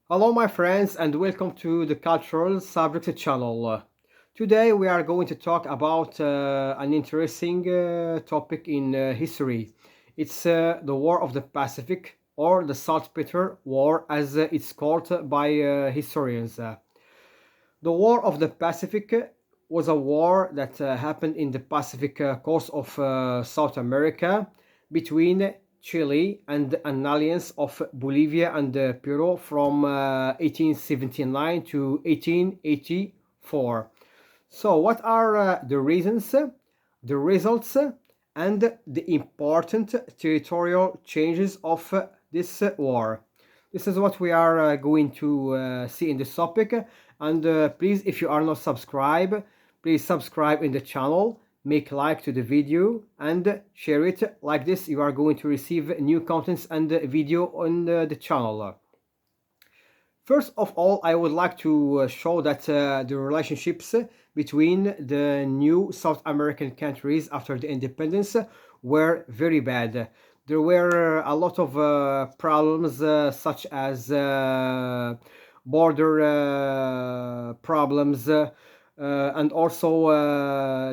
Hello my friends and welcome to the Cultural Subjects channel. Today we are going to talk about an interesting topic in history. It's the War of the Pacific or the Saltpeter War as it's called by historians. The War of the Pacific was a war that happened in the Pacific coast of South America between Chile and an alliance of Bolivia and Peru from 1879 to 1884. So, what are the reasons, the results, and the important territorial changes of this war? This is what we are going to see in this topic. And please, if you are not subscribed, please subscribe in the channel, make like to the video, and share it. Like this, you are going to receive new contents and video on the channel. First of all, I would like to show that the relationships between the new South American countries after the independence were very bad. There were a lot of problems, such as border problems, and also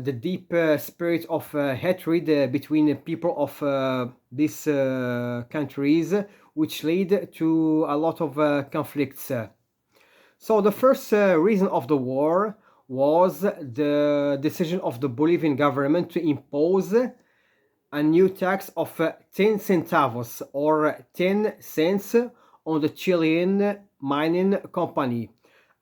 the deep spirit of hatred between the people of these countries, which led to a lot of conflicts. So the first reason of the war was the decision of the Bolivian government to impose a new tax of 10 centavos or 10 cents on the Chilean mining company.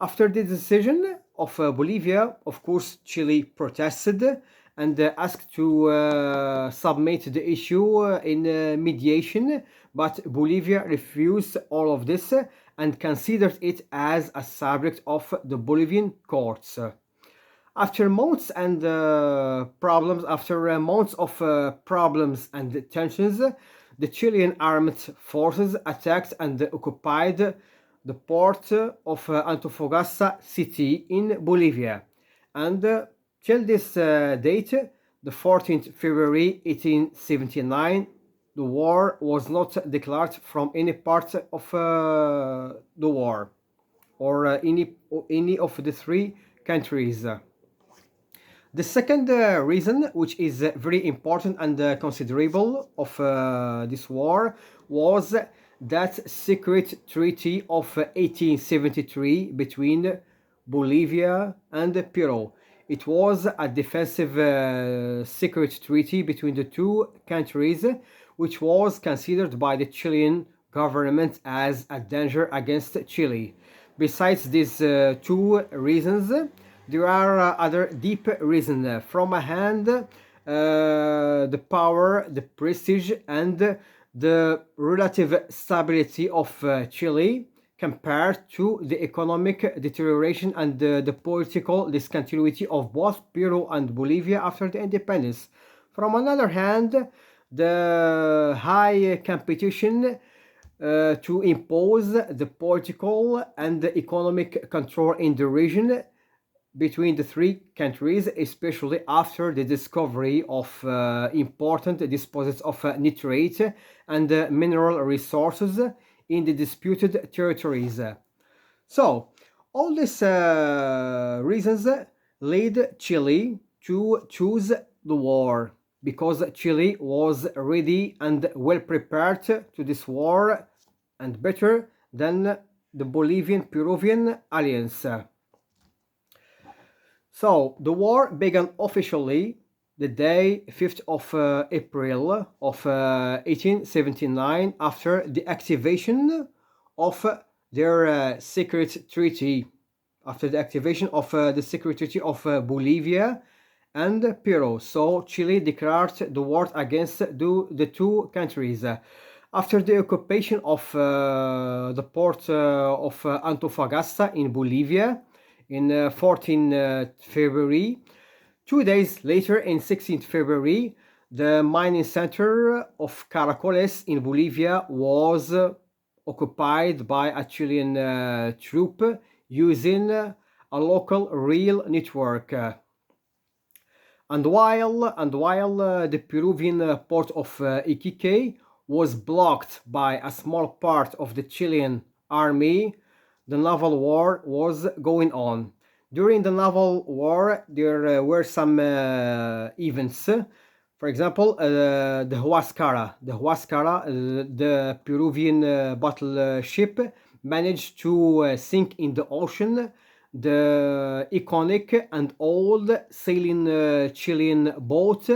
After the decision of Bolivia, of course, Chile protested and asked to submit the issue in mediation, but Bolivia refused all of this and considered it as a subject of the Bolivian courts. After months and months of problems and tensions, the Chilean armed forces attacked and occupied the port of Antofagasta city in Bolivia. And till this date, the 14th February 1879, the war was not declared from any part of the war or any of the three countries. The second reason, which is very important and considerable of this war, was that secret treaty of 1873 between Bolivia and Peru. It was a defensive secret treaty between the two countries, which was considered by the Chilean government as a danger against Chile. Besides these two reasons, there are other deep reasons. From a hand, the power, the prestige, and the relative stability of Chile compared to the economic deterioration and the political discontinuity of both Peru and Bolivia after the independence. From another hand, the high competition to impose the political and the economic control in the region between the three countries, especially after the discovery of important deposits of nitrates and mineral resources in the disputed territories. So, all these reasons led Chile to choose the war because Chile was ready and well prepared to this war and better than the Bolivian Peruvian alliance. So the war began officially the day 5th of April of 1879 after the activation of their secret treaty, after the activation of the secret treaty of Bolivia and Peru. So Chile declared the war against the two countries. After the occupation of the port of Antofagasta in Bolivia, in 14th February. 2 days later, in 16th February, the mining center of Caracoles in Bolivia was occupied by a Chilean troop using a local rail network. And while the Peruvian port of Iquique was blocked by a small part of the Chilean army, the naval war was going on. During the naval war, there were some events. For example, the Peruvian battleship, managed to sink in the ocean the iconic and old sailing Chilean boat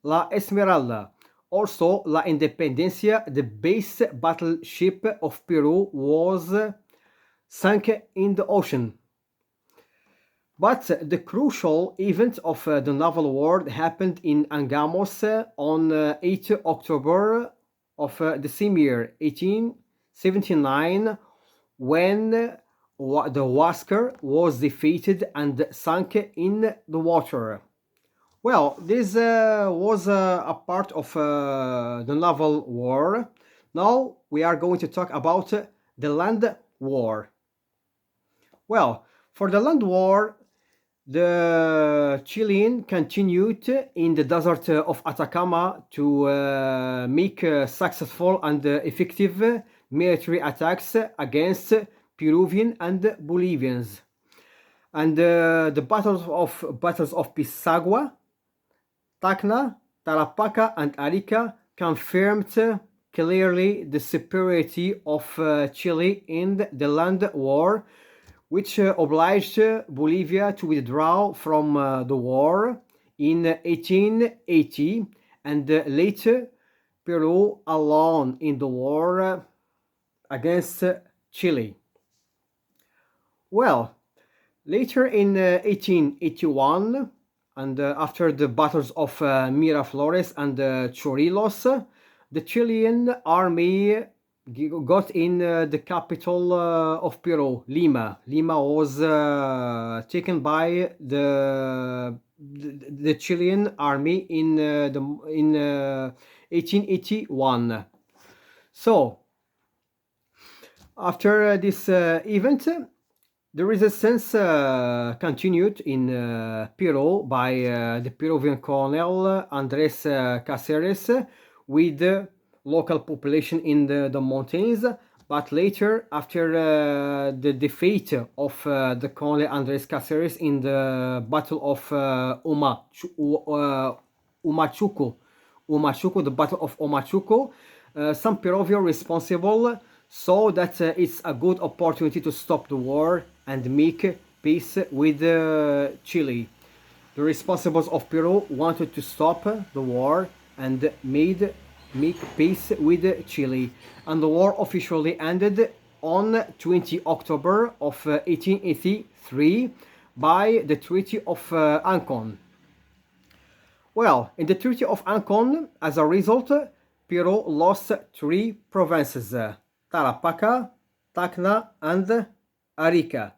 La Esmeralda. Also, La Independencia, the base battleship of Peru, was sunk in the ocean. But the crucial event of the naval war happened in Angamos on 8 October of the same year, 1879, when the Huáscar was defeated and sunk in the water. Well, this was a part of the naval war. Now we are going to talk about the land war. Well, for the land war, the Chilean continued in the desert of Atacama to make successful and effective military attacks against Peruvian and Bolivians. And the battles of Pisagua, Tacna, Tarapacá, and Arica confirmed clearly the superiority of Chile in the land war, which obliged Bolivia to withdraw from the war in 1880, and later Peru alone in the war against Chile. Well, later in 1881, and after the battles of Miraflores and Chorrillos, the Chilean army got in the capital of Peru, Lima. Lima was taken by the Chilean army in 1881. So after this event, the resistance continued in Peru by the Peruvian colonel Andres Cáceres with the local population in the mountains. But later, after the defeat of the colonel Andres Cáceres in the Battle of Humachuco, the Battle of Humachuco, some Peruvian responsible saw that it's a good opportunity to stop the war and make peace with Chile. The responsibles of Peru wanted to stop the war and make peace with Chile, and the war officially ended on 20 October of 1883 by the Treaty of Ancon. Well, in the Treaty of Ancon, as a result, Peru lost three provinces, Tarapacá, Tacna, and Arica.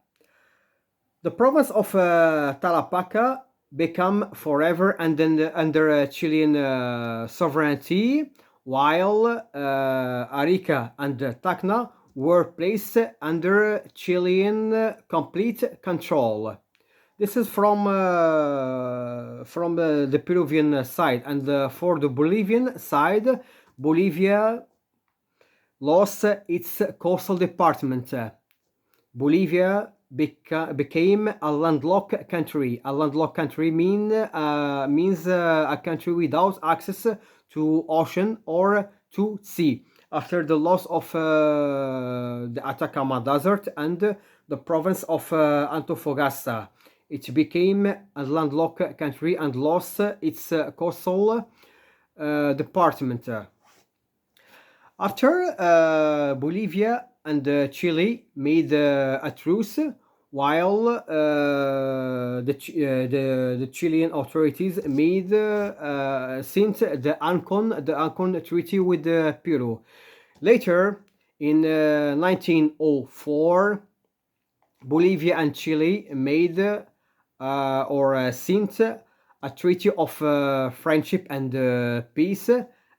The province of Tarapacá became forever under Chilean sovereignty, while Arica and Tacna were placed under Chilean complete control. This is from the Peruvian side, and for the Bolivian side, Bolivia lost its coastal department. Bolivia became a landlocked country. A landlocked country means a country without access to ocean or to sea. After the loss of the Atacama Desert and the province of Antofagasta, it became a landlocked country and lost its coastal department. After Bolivia and Chile made a truce, while the Chilean authorities made signed the Ancon Treaty with Peru. Later, in 1904, Bolivia and Chile made signed a treaty of friendship and peace.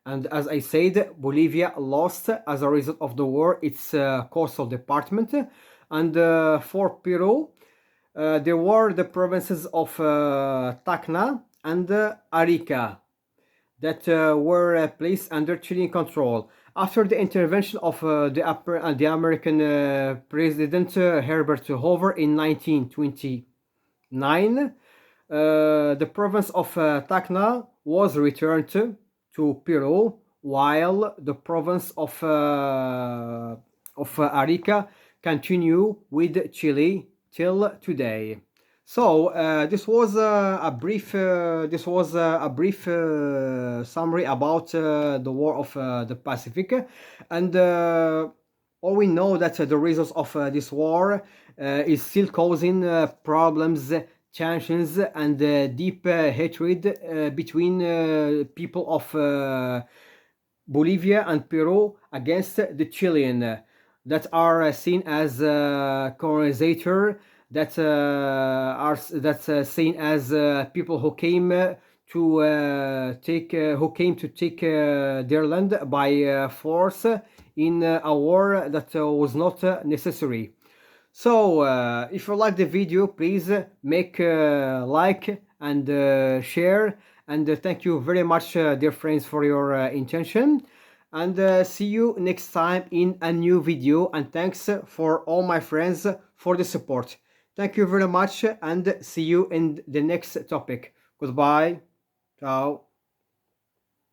And as I said, Bolivia lost, as a result of the war, its coastal department. And for Peru, there were the provinces of Tacna and Arica that were placed under Chilean control. After the intervention of the American President Herbert Hoover in 1929, the province of Tacna was returned to Peru, while the province of Arica continue with Chile till today. So this was a brief summary about the War of the Pacific, and all we know that the reasons of this war is still causing problems, tensions, and deep hatred between people of Bolivia and Peru against the Chilean that are seen as colonizer, that seen as people who came to take their land by force in a war that was not necessary. So, if you like the video, please make like and share. And thank you very much, dear friends, for your intention. And see you next time in a new video. And thanks for all my friends for the support. Thank you very much, and see you in the next topic. Goodbye. Ciao.